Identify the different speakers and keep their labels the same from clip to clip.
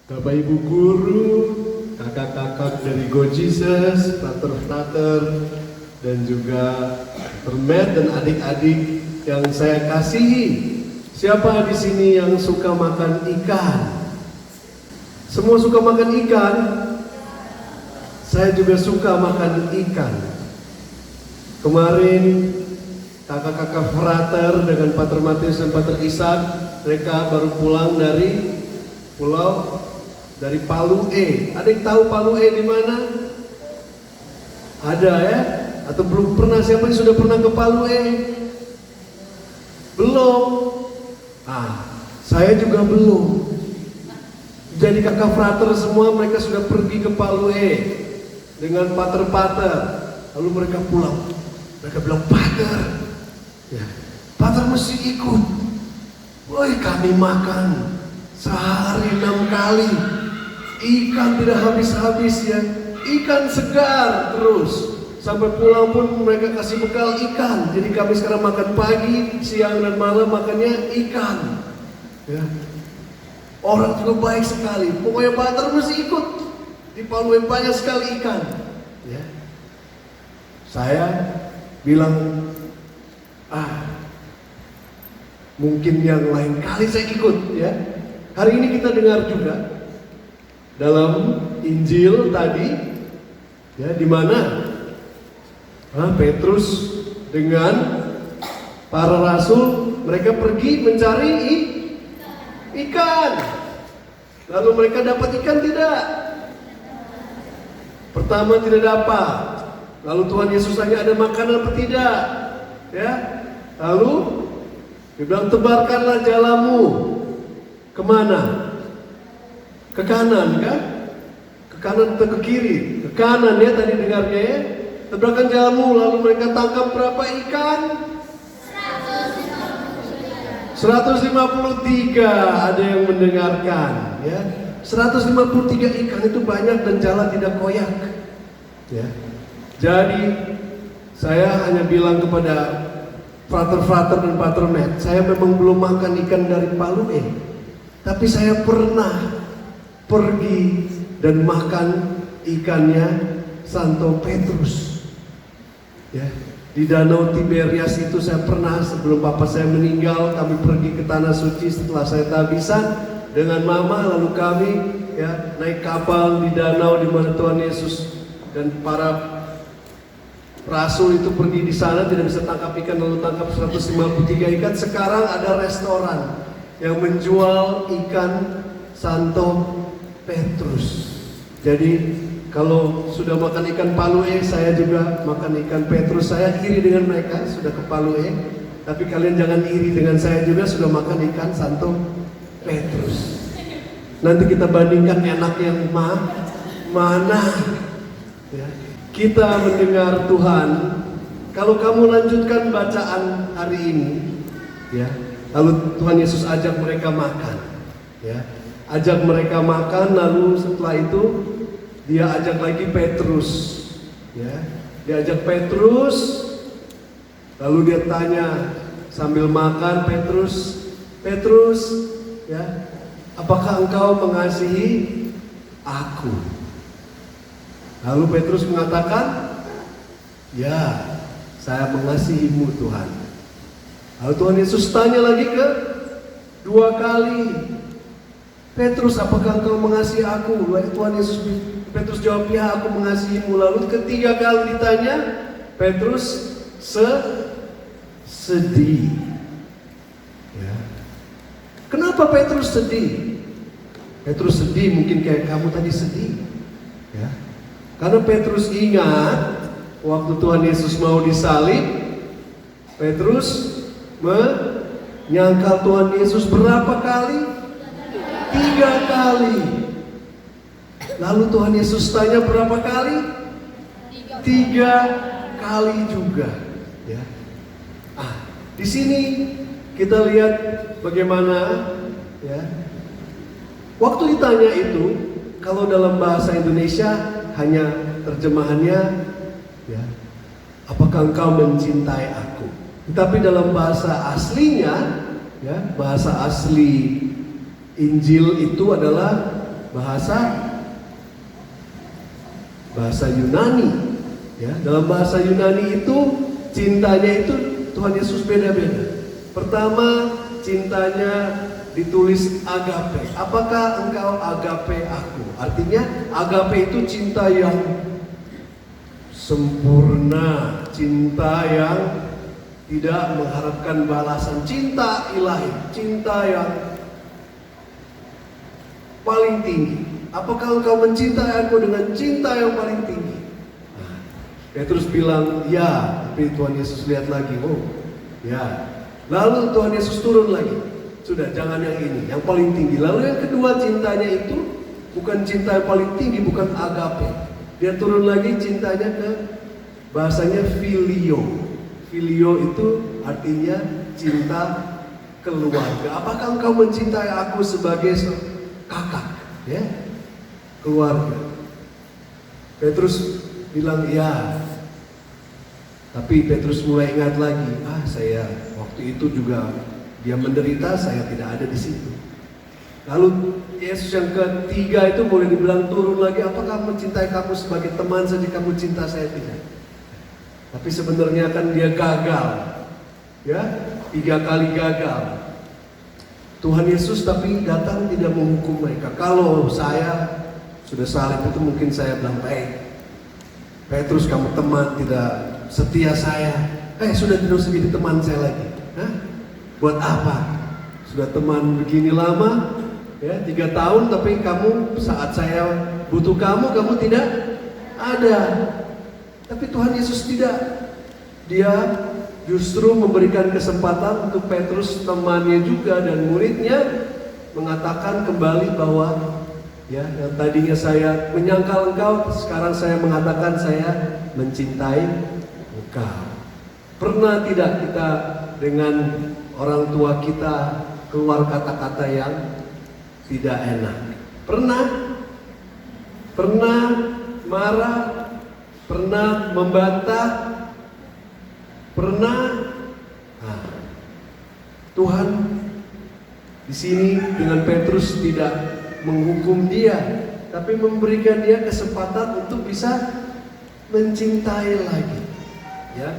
Speaker 1: Bapak Ibu guru, kakak-kakak dari Go Jesus, frater-frater, dan juga Matt dan adik-adik yang saya kasihi. Siapa di sini yang suka makan ikan? Semua suka makan ikan? Saya juga suka makan ikan. Kemarin kakak-kakak frater dengan Pater Matius dan Pater Ishak, mereka baru pulang dari Palu E. Ada yang tahu Palu E di mana? Ada ya? Atau belum pernah? Siapa yang sudah pernah ke Palu E? Belum. Saya juga belum. Jadi kakak frater semua mereka sudah pergi ke Palu E dengan pater-pater. Lalu mereka pulang. Mereka bilang, "Pater, ya, Pater mesti ikut. Woi, kami makan sehari 6 kali. Ikan tidak habis-habis ya. Ikan segar terus. Sampai pulang pun mereka kasih bekal ikan. Jadi kami sekarang makan pagi, siang dan malam makannya ikan. Ya. Orang juga baik sekali. Pokoknya Pater mesti ikut. Di Palu banyak sekali ikan. Ya. Saya bilang, mungkin yang lain kali saya ikut ya. Hari ini kita dengar juga dalam Injil tadi ya, di mana Petrus dengan para rasul mereka pergi mencari ikan. Lalu mereka dapat ikan tidak? Pertama tidak dapat. Lalu Tuhan Yesus tanya, ada makanan apa tidak? Ya. Lalu dia bilang, tebarkanlah jalamu. Kemana? Ke kanan kan? Ke kanan atau ke kiri? Ke kanan ya tadi dengarnya ya. Tebarkan jalamu. Lalu mereka tangkap berapa ikan? 153. Ada yang mendengarkan ya. 153 ikan itu banyak dan jala tidak koyak ya. Jadi saya hanya bilang kepada frater-frater dan Pater Matt, saya memang belum makan ikan dari Palu E, tapi saya pernah pergi dan makan ikannya Santo Petrus ya. Di Danau Tiberias itu saya pernah, sebelum papa saya meninggal, kami pergi ke Tanah Suci setelah saya tabisan dengan mama, lalu kami ya naik kapal di danau di mana Tuhan Yesus dan para rasul itu pergi di sana, tidak bisa tangkap ikan, lalu tangkap 153 ikan. Sekarang ada restoran yang menjual ikan Santo Petrus. Jadi kalau sudah makan ikan Palu E, saya juga makan ikan Petrus. Saya iri dengan mereka sudah ke Palu E, tapi kalian jangan iri dengan saya juga sudah makan ikan Santo Petrus. Nanti kita bandingkan enak yang mana ya. Kita mendengar Tuhan. Kalau kamu lanjutkan bacaan hari ini ya, lalu Tuhan Yesus ajak mereka makan ya. Ajak mereka makan, lalu setelah itu dia ajak lagi Petrus ya. Dia ajak Petrus, lalu dia tanya sambil makan, Petrus ya, apakah engkau mengasihi aku? Lalu Petrus mengatakan, ya, saya mengasihimu Tuhan. Lalu Tuhan Yesus tanya lagi kedua kali, Petrus, apakah engkau mengasihi aku? Lalu Petrus jawab, ya, aku mengasihimu. Lalu ketiga kali ditanya, Petrus sedih. Ya. Kenapa Petrus sedih? Petrus sedih mungkin kayak kamu tadi sedih. Ya. Karena Petrus ingat waktu Tuhan Yesus mau disalib, Petrus menyangkal Tuhan Yesus berapa kali? 3 kali. Lalu Tuhan Yesus tanya berapa kali? 3 kali juga. Ya. Di sini kita lihat bagaimana ya. Waktu ditanya itu, kalau dalam bahasa Indonesia hanya terjemahannya ya, apakah engkau mencintai aku? Tapi dalam bahasa aslinya ya, bahasa asli Injil itu adalah bahasa Yunani. Ya, dalam bahasa Yunani itu cintanya itu Tuhan Yesus beda-beda. Pertama, cintanya ditulis agape. Apakah engkau agape aku? Artinya agape itu cinta yang sempurna, cinta yang tidak mengharapkan balasan, cinta ilahi, cinta yang paling tinggi. Apakah engkau mencintai aku dengan cinta yang paling tinggi? Petrus bilang, ya. Tapi Tuhan Yesus lihat lagi, oh, ya. Lalu Tuhan Yesus turun lagi. Sudah, jangan yang ini, yang paling tinggi. Lalu yang kedua, cintanya itu bukan cinta yang paling tinggi, bukan agape. Dia turun lagi cintanya ke bahasanya filio. Filio itu artinya cinta keluarga. Apakah engkau mencintai aku sebagai kakak? Ya, keluarga. Petrus bilang ya. Tapi Petrus mulai ingat lagi, saya waktu itu juga dia menderita, saya tidak ada di situ. Lalu Yesus yang ketiga itu boleh dibilang turun lagi, apakah mencintai kamu sebagai teman saja kamu cinta saya tidak? Tapi sebenarnya kan dia gagal, ya 3 kali gagal. Tuhan Yesus tapi datang tidak menghukum mereka. Kalau saya sudah salib itu mungkin saya bilang Petrus kamu teman tidak setia saya. Sudah tidak usah jadi teman saya lagi. Buat apa? Sudah teman begini lama, ya 3 tahun, tapi kamu saat saya butuh kamu tidak ada. Tapi Tuhan Yesus tidak. Dia justru memberikan kesempatan untuk Petrus temannya juga dan muridnya mengatakan kembali bahwa ya, yang tadinya saya menyangkal engkau, sekarang saya mengatakan saya mencintai engkau. Pernah tidak kita dengan orang tua kita keluar kata-kata yang tidak enak? Pernah marah, pernah membantah, pernah. Tuhan di sini dengan Petrus tidak menghukum dia, tapi memberikan dia kesempatan untuk bisa mencintai lagi, ya,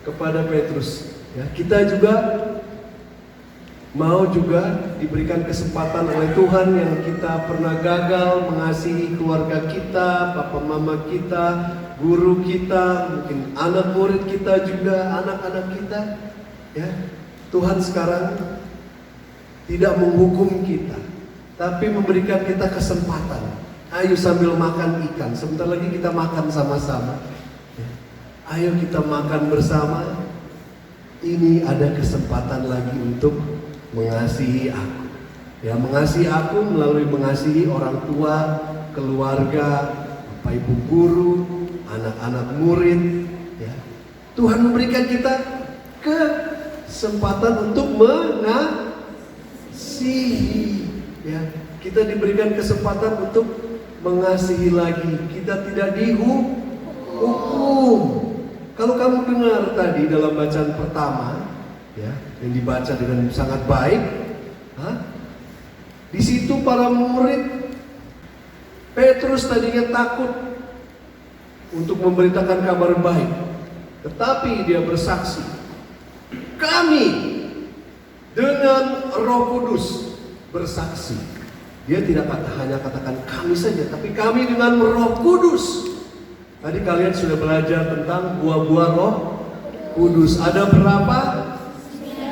Speaker 1: kepada Petrus. Ya, kita juga mau juga diberikan kesempatan oleh Tuhan yang kita pernah gagal mengasihi keluarga kita, papa mama kita, guru kita, mungkin anak murid kita juga, anak-anak kita. Ya, Tuhan sekarang tidak menghukum kita, tapi memberikan kita kesempatan. Ayo sambil makan ikan, sebentar lagi kita makan sama-sama. Ayo kita makan bersama. Ini ada kesempatan lagi untuk mengasihi aku. Ya, mengasihi aku melalui mengasihi orang tua, keluarga, bapak ibu guru, anak-anak murid. Ya. Tuhan memberikan kita kesempatan untuk mengasihi. Ya, kita diberikan kesempatan untuk mengasihi lagi. Kita tidak dihukum. Kalau kamu dengar tadi dalam bacaan pertama, ya, yang dibaca dengan sangat baik, di situ para murid Petrus tadinya takut untuk memberitakan kabar baik, tetapi dia bersaksi, kami dengan Roh Kudus bersaksi. Dia tidak hanya katakan kami saja, tapi kami dengan Roh Kudus. Tadi kalian sudah belajar tentang buah-buah Roh Kudus. Ada berapa?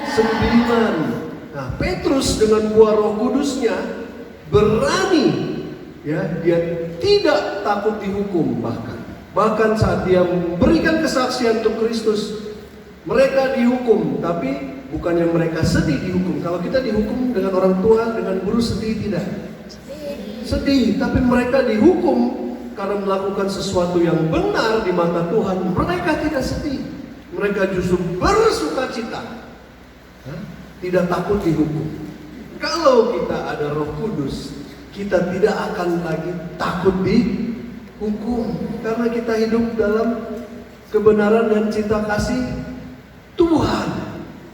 Speaker 1: 9. Nah, Petrus dengan buah Roh Kudusnya berani, ya, dia tidak takut dihukum bahkan saat dia memberikan kesaksian untuk Kristus, mereka dihukum, tapi bukannya mereka sedih dihukum. Kalau kita dihukum dengan orang tua, dengan guru, sedih tidak? Sedih, tapi mereka dihukum karena melakukan sesuatu yang benar di mata Tuhan. Mereka tidak sedih, mereka justru bersukacita, tidak takut dihukum. Kalau kita ada Roh Kudus, kita tidak akan lagi takut dihukum, karena kita hidup dalam kebenaran dan cinta kasih Tuhan.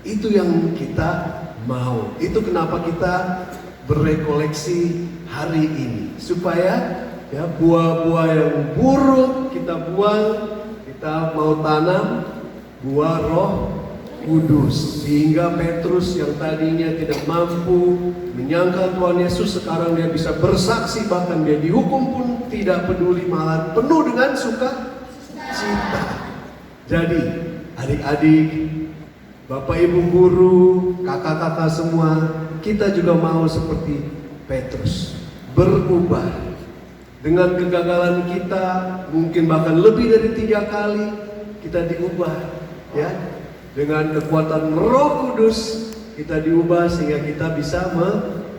Speaker 1: Itu yang kita mau. Itu kenapa kita berekoleksi hari ini, supaya ya buah-buah yang buruk kita buang, kita mau tanam buah Roh Kudus, sehingga Petrus yang tadinya tidak mampu menyangkal Tuhan Yesus, sekarang dia bisa bersaksi, bahkan dia dihukum pun tidak peduli, malah penuh dengan sukacita. Jadi adik-adik, Bapak Ibu guru, kakak-kakak semua, kita juga mau seperti Petrus, berubah. Dengan kegagalan kita, mungkin bahkan lebih dari 3 kali, kita diubah, ya. Dengan kekuatan Roh Kudus, kita diubah sehingga kita bisa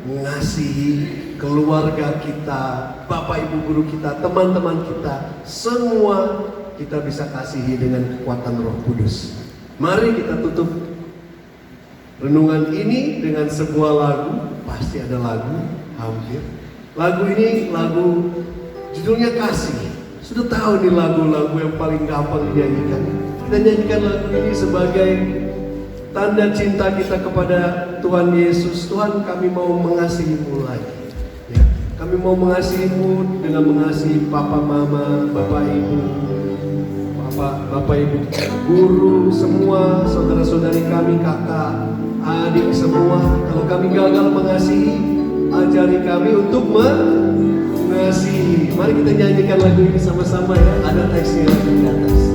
Speaker 1: mengasihi keluarga kita, Bapak Ibu guru kita, teman-teman kita, semua kita bisa kasihi dengan kekuatan Roh Kudus. Mari kita tutup renungan ini dengan sebuah lagu. Pasti ada lagu, hampir. Lagu ini lagu judulnya Kasih. Sudah tahu nih lagu-lagu yang paling gampang dinyanyikan. Kita nyanyikan lagu ini sebagai tanda cinta kita kepada Tuhan Yesus. Tuhan, kami mau mengasihi-Mu lagi. Ya, kami mau mengasihi-Mu dengan mengasihi Papa, Mama, Bapak, Ibu, Bapak Ibu guru, semua saudara-saudari kami, kakak, adik semua. Kalau kami gagal mengasihi, ajari kami untuk mengasihi. Mari kita nyanyikan lagu ini sama-sama ya. Ada teksnya di atas.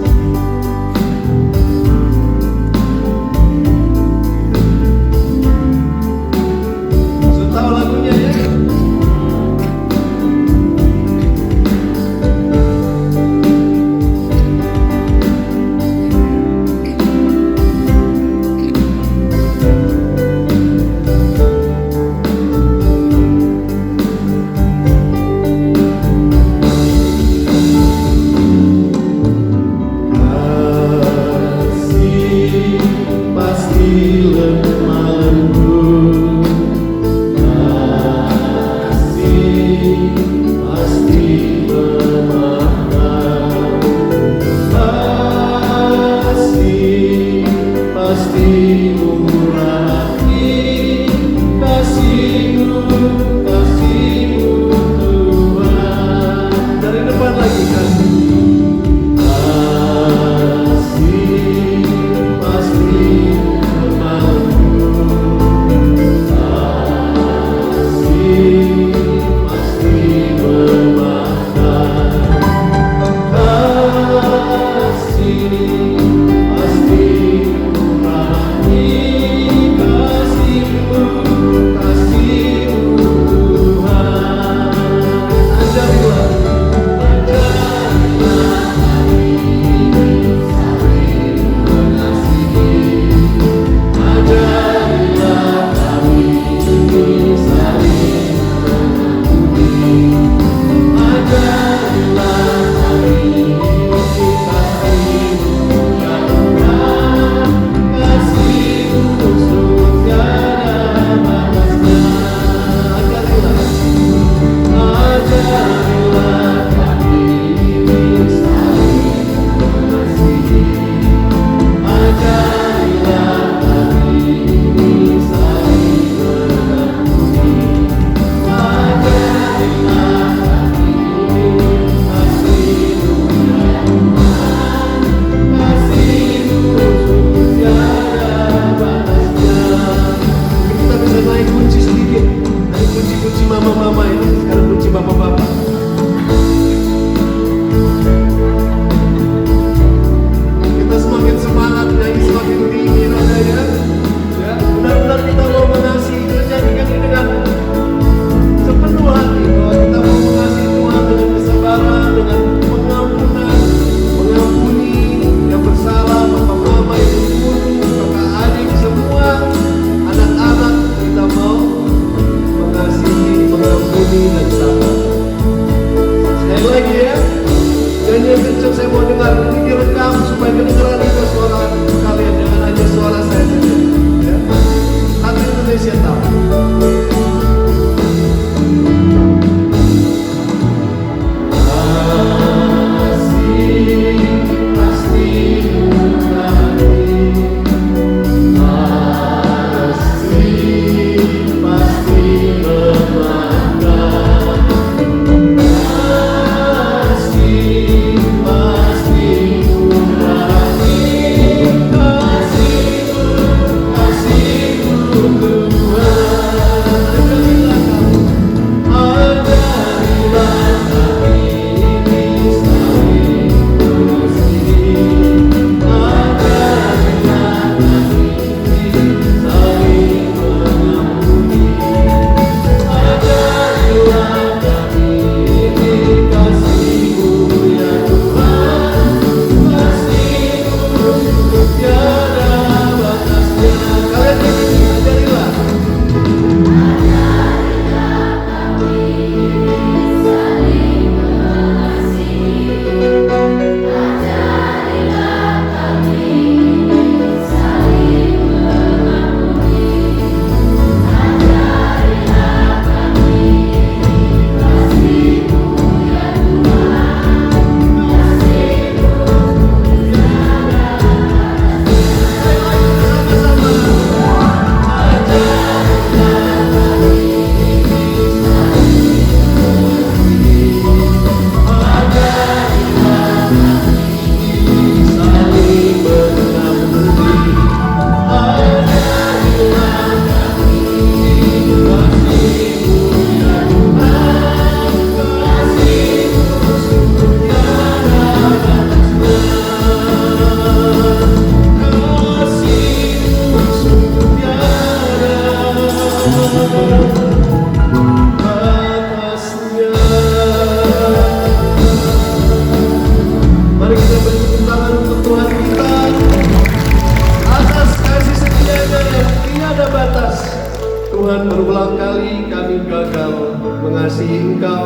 Speaker 1: Sudah tahu lagunya ya?
Speaker 2: Pasti bermakna.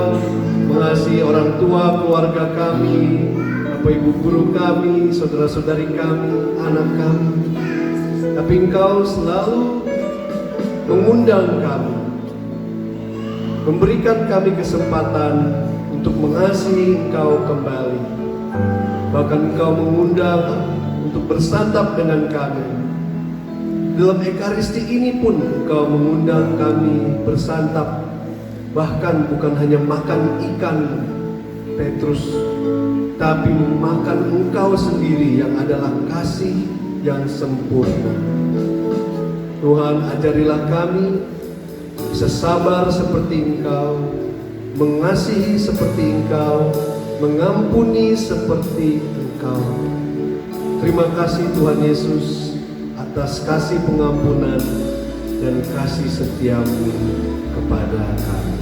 Speaker 1: Engkau mengasihi orang tua, keluarga kami, Bapak Ibu guru kami, saudara-saudari kami, anak kami. Tapi Engkau selalu mengundang kami, memberikan kami kesempatan untuk mengasihi Engkau kembali. Bahkan Engkau mengundang untuk bersantap dengan kami. Dalam Ekaristi ini pun Engkau mengundang kami bersantap. Bahkan bukan hanya makan ikan Petrus, tapi makan Engkau sendiri yang adalah kasih yang sempurna. Tuhan, ajarilah kami bisa sabar seperti Engkau, mengasihi seperti Engkau, mengampuni seperti Engkau. Terima kasih Tuhan Yesus atas kasih pengampunan dan kasih setiamu kepada kami.